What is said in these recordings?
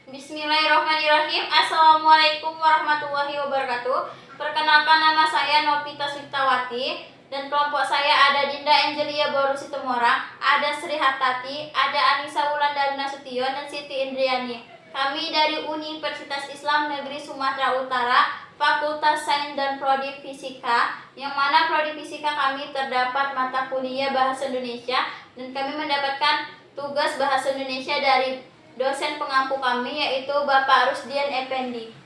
Bismillahirrahmanirrahim. Assalamualaikum warahmatullahi wabarakatuh. Perkenalkan, nama saya Novita Suitawati dan kelompok saya ada Dinda Angelia Boru Situmorang, ada Sri Hartati, ada Anissa Wulandari Nasution, dan Siti Indriani. Kami dari Universitas Islam Negeri Sumatera Utara, Fakultas Sains dan Prodi Fisika, yang mana Prodi Fisika kami terdapat mata kuliah Bahasa Indonesia, dan kami mendapatkan tugas Bahasa Indonesia dari dosen pengampu kami, yaitu Bapak Rusdian Effendi.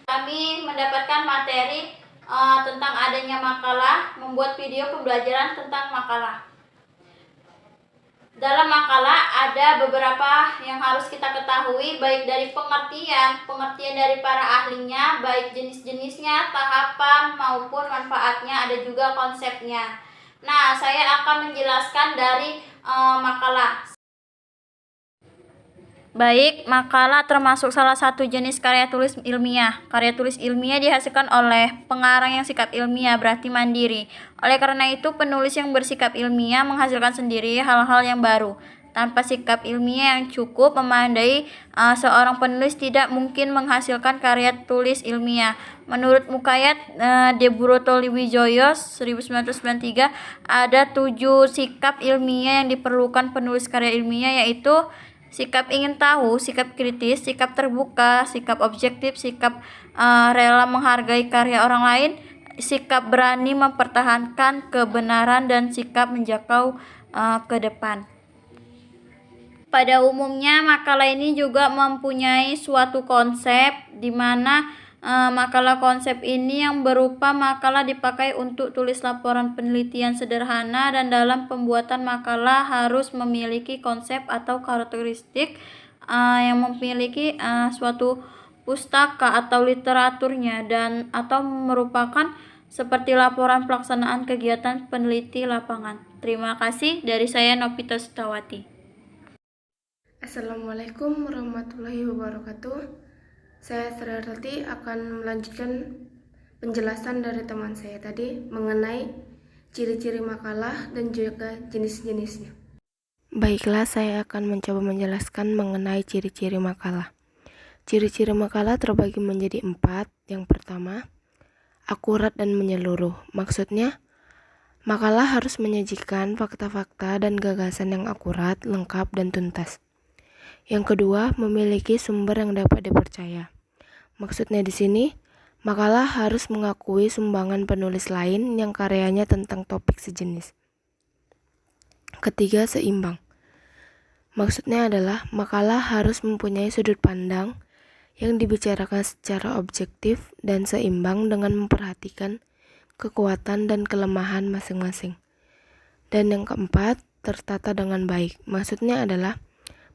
Kami mendapatkan materi tentang adanya makalah, membuat video pembelajaran tentang makalah. Dalam makalah ada beberapa yang harus kita ketahui, baik dari pengertian dari para ahlinya, baik jenis-jenisnya, tahapan, maupun manfaatnya, ada juga konsepnya. Nah, saya akan menjelaskan dari makalah. Baik, makalah termasuk salah satu jenis karya tulis ilmiah. Karya tulis ilmiah dihasilkan oleh pengarang yang sikap ilmiah, berarti mandiri. Oleh karena itu, penulis yang bersikap ilmiah menghasilkan sendiri hal-hal yang baru. Tanpa sikap ilmiah yang cukup memadai, seorang penulis tidak mungkin menghasilkan karya tulis ilmiah. Menurut Mukayat De Brotoliwijoyo 1993, ada 7 sikap ilmiah yang diperlukan penulis karya ilmiah, yaitu sikap ingin tahu, sikap kritis, sikap terbuka, sikap objektif, sikap rela menghargai karya orang lain, sikap berani mempertahankan kebenaran, dan sikap menjangkau ke depan. Pada umumnya, makalah ini juga mempunyai suatu konsep, di mana makalah konsep ini yang berupa makalah dipakai untuk tulis laporan penelitian sederhana, dan dalam pembuatan makalah harus memiliki konsep atau karakteristik yang memiliki suatu pustaka atau literaturnya, dan atau merupakan seperti laporan pelaksanaan kegiatan peneliti lapangan. Terima kasih, dari saya Novita Suitawati. Assalamualaikum warahmatullahi wabarakatuh. Saya Sri Hartati akan melanjutkan penjelasan dari teman saya tadi mengenai ciri-ciri makalah dan juga jenis-jenisnya. Baiklah, saya akan mencoba menjelaskan mengenai ciri-ciri makalah. Ciri-ciri makalah terbagi menjadi 4. Yang pertama, akurat dan menyeluruh. Maksudnya, makalah harus menyajikan fakta-fakta dan gagasan yang akurat, lengkap, dan tuntas. Yang kedua, memiliki sumber yang dapat dipercaya. Maksudnya di sini, makalah harus mengakui sumbangan penulis lain yang karyanya tentang topik sejenis. Ketiga, seimbang. Maksudnya adalah makalah harus mempunyai sudut pandang yang dibicarakan secara objektif dan seimbang dengan memperhatikan kekuatan dan kelemahan masing-masing. Dan yang keempat, tertata dengan baik. Maksudnya adalah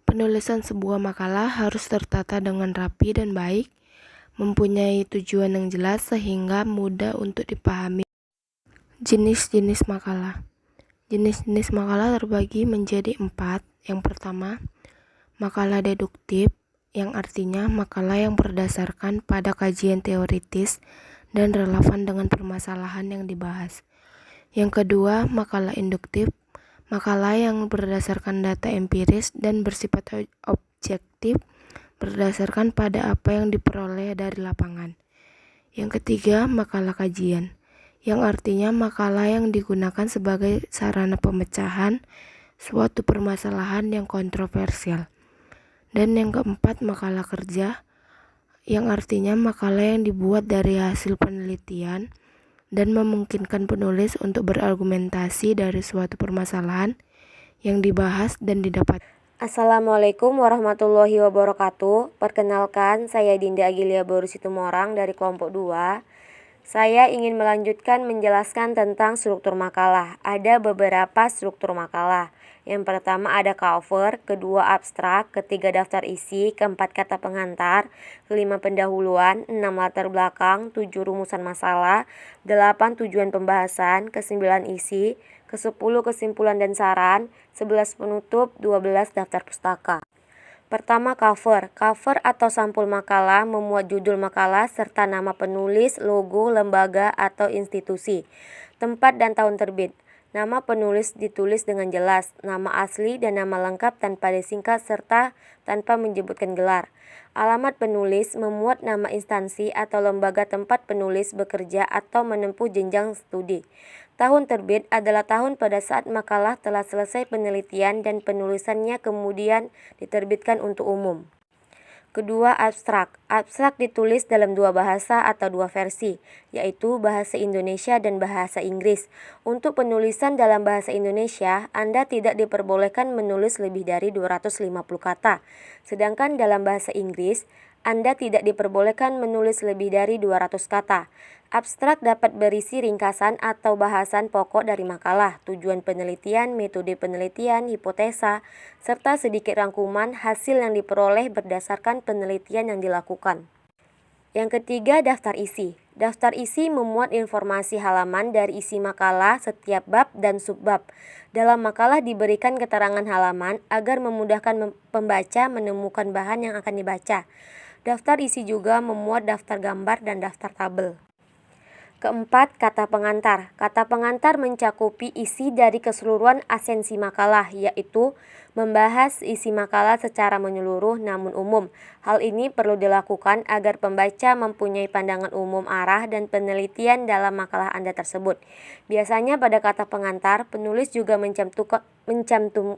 penulisan sebuah makalah harus tertata dengan rapi dan baik, mempunyai tujuan yang jelas sehingga mudah untuk dipahami. Jenis-jenis makalah. Jenis-jenis makalah terbagi menjadi 4. Yang pertama, makalah deduktif, yang artinya makalah yang berdasarkan pada kajian teoritis dan relevan dengan permasalahan yang dibahas. Yang kedua, makalah induktif, makalah yang berdasarkan data empiris dan bersifat objektif berdasarkan pada apa yang diperoleh dari lapangan. Yang ketiga, makalah kajian, yang artinya makalah yang digunakan sebagai sarana pemecahan suatu permasalahan yang kontroversial. Dan yang keempat, makalah kerja, yang artinya makalah yang dibuat dari hasil penelitian dan memungkinkan penulis untuk berargumentasi dari suatu permasalahan yang dibahas dan didapat. Assalamualaikum warahmatullahi wabarakatuh. Perkenalkan, saya Dinda Angelia Boru Situmorang dari kelompok 2. Saya ingin melanjutkan menjelaskan tentang struktur makalah. Ada beberapa struktur makalah. Yang pertama ada cover, kedua abstrak, ketiga daftar isi, keempat kata pengantar, kelima pendahuluan, 6 latar belakang, 7 rumusan masalah, 8 tujuan pembahasan, ke-9 isi, ke-10 kesimpulan dan saran, 11 penutup, 12 daftar pustaka. Pertama, cover. Cover atau sampul makalah memuat judul makalah serta nama penulis, logo, lembaga, atau institusi, tempat dan tahun terbit. Nama penulis ditulis dengan jelas, nama asli dan nama lengkap tanpa disingkat serta tanpa menyebutkan gelar. Alamat penulis memuat nama instansi atau lembaga tempat penulis bekerja atau menempuh jenjang studi. Tahun terbit adalah tahun pada saat makalah telah selesai penelitian dan penulisannya kemudian diterbitkan untuk umum. Kedua, abstrak. Abstrak ditulis dalam dua bahasa atau dua versi, yaitu bahasa Indonesia dan bahasa Inggris. Untuk penulisan dalam bahasa Indonesia, Anda tidak diperbolehkan menulis lebih dari 250 kata. Sedangkan dalam bahasa Inggris, Anda tidak diperbolehkan menulis lebih dari 200 kata. Abstrak dapat berisi ringkasan atau bahasan pokok dari makalah, tujuan penelitian, metode penelitian, hipotesa, serta sedikit rangkuman hasil yang diperoleh berdasarkan penelitian yang dilakukan. Yang ketiga, daftar isi. Daftar isi memuat informasi halaman dari isi makalah, setiap bab dan subbab. Dalam makalah diberikan keterangan halaman agar memudahkan pembaca menemukan bahan yang akan dibaca. Daftar isi juga memuat daftar gambar dan daftar tabel. Keempat, kata pengantar. Kata pengantar mencakupi isi dari keseluruhan esensi makalah, yaitu membahas isi makalah secara menyeluruh namun umum. Hal ini perlu dilakukan agar pembaca mempunyai pandangan umum arah dan penelitian dalam makalah Anda tersebut. Biasanya pada kata pengantar, penulis juga mencantumkan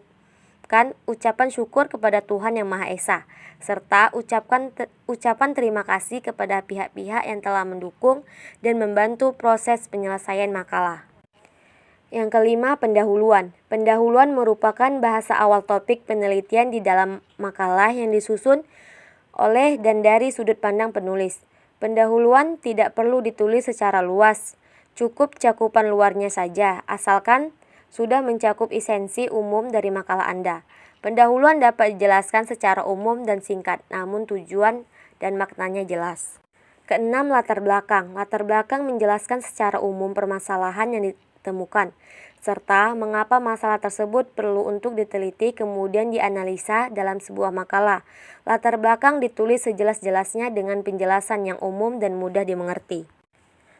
ucapan syukur kepada Tuhan Yang Maha Esa, serta ucapan terima kasih kepada pihak-pihak yang telah mendukung dan membantu proses penyelesaian makalah. Yang kelima, pendahuluan. Pendahuluan merupakan bahasa awal topik penelitian di dalam makalah yang disusun oleh dan dari sudut pandang penulis. Pendahuluan tidak perlu ditulis secara luas, cukup cakupan luarnya saja, asalkan sudah mencakup esensi umum dari makalah Anda. Pendahuluan dapat dijelaskan secara umum dan singkat, namun tujuan dan maknanya jelas. Keenam, latar belakang. Latar belakang menjelaskan secara umum permasalahan yang ditemukan, serta mengapa masalah tersebut perlu untuk diteliti kemudian dianalisa dalam sebuah makalah. Latar belakang ditulis sejelas-jelasnya dengan penjelasan yang umum dan mudah dimengerti.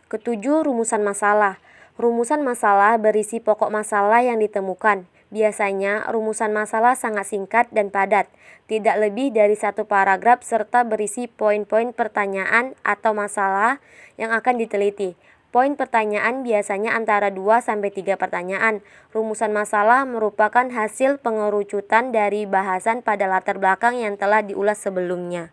Ketujuh, rumusan masalah. Rumusan masalah berisi pokok masalah yang ditemukan. Biasanya, rumusan masalah sangat singkat dan padat, tidak lebih dari satu paragraf serta berisi poin-poin pertanyaan atau masalah yang akan diteliti. Poin pertanyaan biasanya antara 2-3 pertanyaan. Rumusan masalah merupakan hasil pengerucutan dari bahasan pada latar belakang yang telah diulas sebelumnya.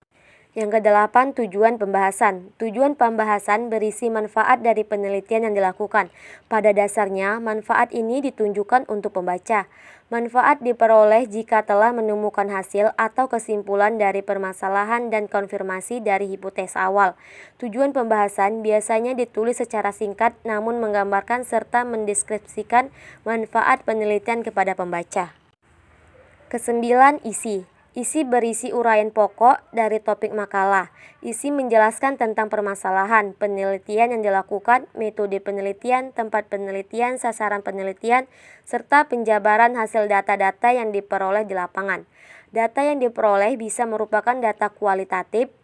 Yang kedelapan, tujuan pembahasan. Tujuan pembahasan berisi manfaat dari penelitian yang dilakukan. Pada dasarnya, manfaat ini ditunjukkan untuk pembaca. Manfaat diperoleh jika telah menemukan hasil atau kesimpulan dari permasalahan dan konfirmasi dari hipotesa awal. Tujuan pembahasan biasanya ditulis secara singkat namun menggambarkan serta mendeskripsikan manfaat penelitian kepada pembaca. Kesembilan, isi. Isi berisi uraian pokok dari topik makalah. Isi menjelaskan tentang permasalahan, penelitian yang dilakukan, metode penelitian, tempat penelitian, sasaran penelitian, serta penjabaran hasil data-data yang diperoleh di lapangan. Data yang diperoleh bisa merupakan data kualitatif,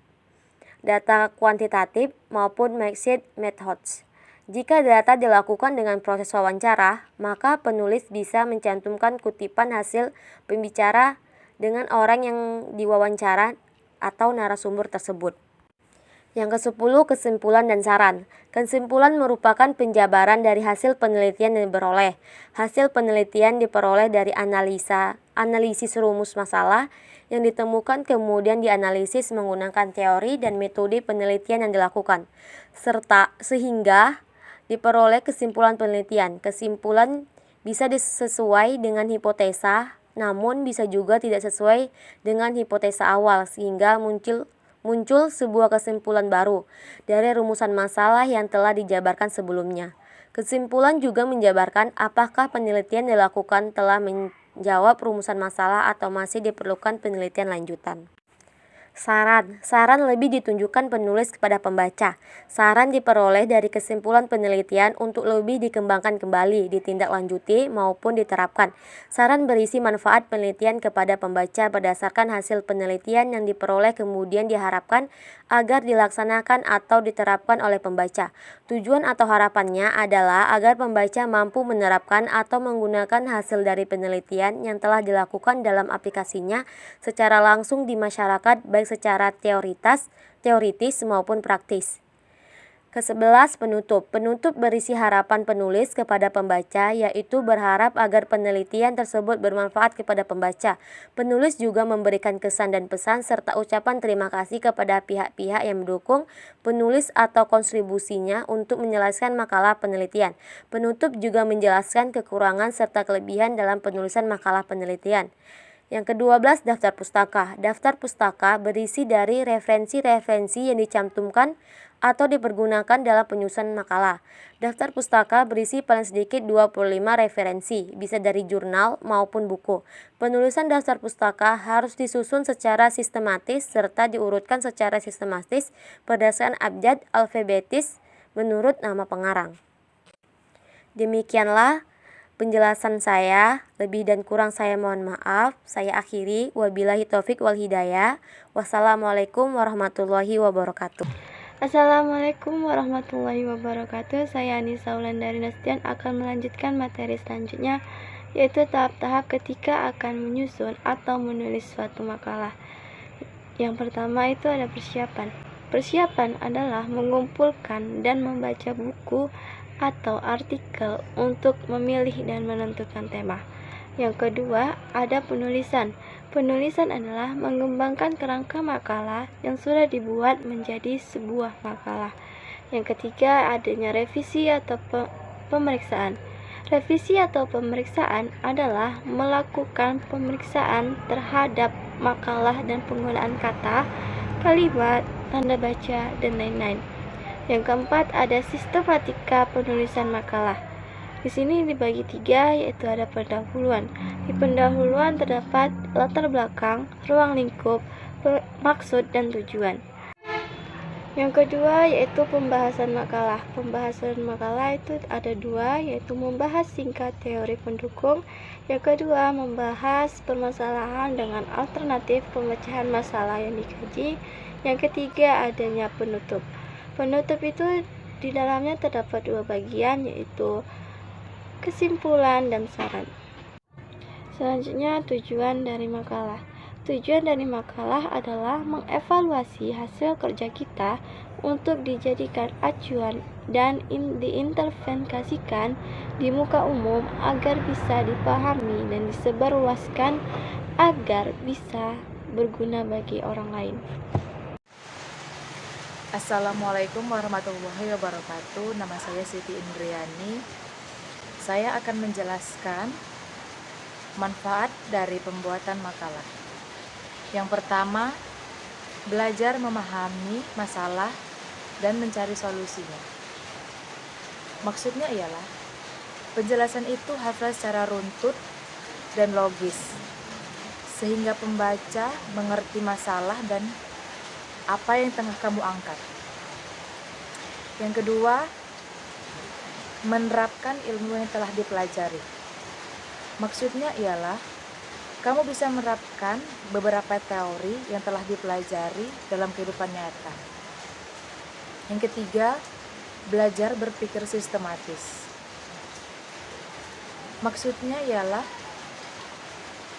data kuantitatif, maupun mixed methods. Jika data dilakukan dengan proses wawancara, maka penulis bisa mencantumkan kutipan hasil pembicara dengan orang yang diwawancara atau narasumber tersebut. Yang ke-10, kesimpulan dan saran. Kesimpulan merupakan penjabaran dari hasil penelitian yang diperoleh. Hasil penelitian diperoleh dari analisis rumus masalah yang ditemukan kemudian dianalisis menggunakan teori dan metode penelitian yang dilakukan, sehingga diperoleh kesimpulan penelitian. Kesimpulan bisa sesuai dengan hipotesa, namun bisa juga tidak sesuai dengan hipotesa awal sehingga muncul sebuah kesimpulan baru dari rumusan masalah yang telah dijabarkan sebelumnya. Kesimpulan juga menjabarkan apakah penelitian dilakukan telah menjawab rumusan masalah atau masih diperlukan penelitian lanjutan. Saran. Saran lebih ditunjukkan penulis kepada pembaca. Saran diperoleh dari kesimpulan penelitian untuk lebih dikembangkan kembali, ditindaklanjuti maupun diterapkan. Saran berisi manfaat penelitian kepada pembaca berdasarkan hasil penelitian yang diperoleh kemudian diharapkan agar dilaksanakan atau diterapkan oleh pembaca. Tujuan atau harapannya adalah agar pembaca mampu menerapkan atau menggunakan hasil dari penelitian yang telah dilakukan dalam aplikasinya secara langsung di masyarakat, baik secara teoritis maupun praktis. Ke-11, penutup. Penutup berisi harapan penulis kepada pembaca, yaitu berharap agar penelitian tersebut bermanfaat kepada pembaca. Penulis juga memberikan kesan dan pesan serta ucapan terima kasih kepada pihak-pihak yang mendukung penulis atau kontribusinya untuk menyelesaikan makalah penelitian. Penutup juga menjelaskan kekurangan serta kelebihan dalam penulisan makalah penelitian. Yang ke-12, daftar pustaka. Daftar pustaka berisi dari referensi-referensi yang dicantumkan atau dipergunakan dalam penyusunan makalah. Daftar pustaka berisi paling sedikit 25 referensi, bisa dari jurnal maupun buku. Penulisan daftar pustaka harus disusun secara sistematis serta diurutkan secara sistematis berdasarkan abjad alfabetis menurut nama pengarang. Demikianlah penjelasan saya, lebih dan kurang saya mohon maaf. Saya akhiri, wabillahi taufik wal hidayah. Wassalamualaikum warahmatullahi wabarakatuh. Assalamualaikum warahmatullahi wabarakatuh. Saya Anissa Wulandari Nastian akan melanjutkan materi selanjutnya, yaitu tahap-tahap ketika akan menyusun atau menulis suatu makalah. Yang pertama itu ada persiapan. Persiapan adalah mengumpulkan dan membaca buku atau artikel untuk memilih dan menentukan tema. Yang kedua, ada penulisan. Penulisan adalah mengembangkan kerangka makalah yang sudah dibuat menjadi sebuah makalah. Yang ketiga, adanya revisi atau pemeriksaan. Revisi atau pemeriksaan adalah melakukan pemeriksaan terhadap makalah dan penggunaan kata, kalimat, tanda baca, dan lain-lain. Yang keempat, ada sistematika penulisan makalah. Di sini dibagi 3, yaitu ada pendahuluan. Di pendahuluan terdapat latar belakang, ruang lingkup, maksud, dan tujuan. Yang kedua yaitu pembahasan makalah. Pembahasan makalah itu ada 2, yaitu membahas singkat teori pendukung. Yang kedua, membahas permasalahan dengan alternatif pemecahan masalah yang dikaji. Yang ketiga, adanya penutup. Penutup itu di dalamnya terdapat 2 bagian, yaitu kesimpulan dan saran. Selanjutnya, tujuan dari makalah. Tujuan dari makalah adalah mengevaluasi hasil kerja kita untuk dijadikan acuan dan diinterpretasikan di muka umum agar bisa dipahami dan disebarluaskan agar bisa berguna bagi orang lain. Assalamualaikum warahmatullahi wabarakatuh. Nama saya Siti Indriani. Saya akan menjelaskan manfaat dari pembuatan makalah. Yang pertama, belajar memahami masalah dan mencari solusinya. Maksudnya ialah, penjelasan itu hafal secara runtut dan logis, sehingga pembaca mengerti masalah dan apa yang tengah kamu angkat. Yang kedua, menerapkan ilmu yang telah dipelajari. Maksudnya ialah kamu bisa menerapkan beberapa teori yang telah dipelajari dalam kehidupan nyata. Yang ketiga, belajar berpikir sistematis. Maksudnya ialah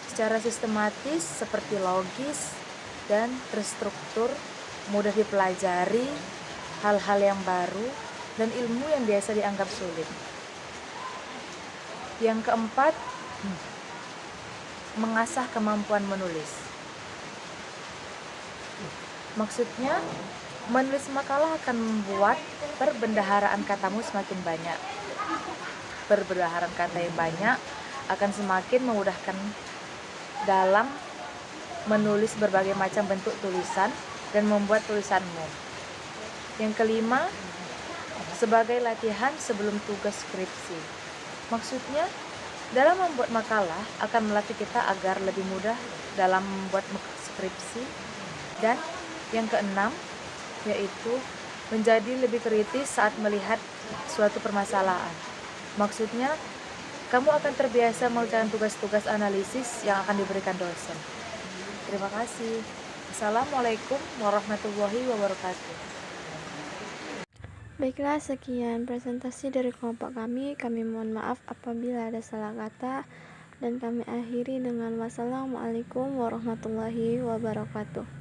secara sistematis seperti logis dan terstruktur, mudah dipelajari hal-hal yang baru dan ilmu yang biasa dianggap sulit. Yang keempat, mengasah kemampuan menulis. Maksudnya, menulis makalah akan membuat perbendaharaan katamu semakin banyak. Perbendaharaan kata yang banyak akan semakin memudahkan dalam menulis berbagai macam bentuk tulisan dan membuat tulisanmu. Yang kelima, sebagai latihan sebelum tugas skripsi. Maksudnya, dalam membuat makalah akan melatih kita agar lebih mudah dalam membuat skripsi Dan yang keenam, yaitu menjadi lebih kritis saat melihat suatu permasalahan. Maksudnya, kamu akan terbiasa mengerjakan tugas-tugas analisis yang akan diberikan dosen. Terima kasih. Assalamualaikum warahmatullahi wabarakatuh. Baiklah, sekian presentasi dari kelompok kami. Kami mohon maaf apabila ada salah kata, dan kami akhiri dengan wassalamualaikum warahmatullahi wabarakatuh.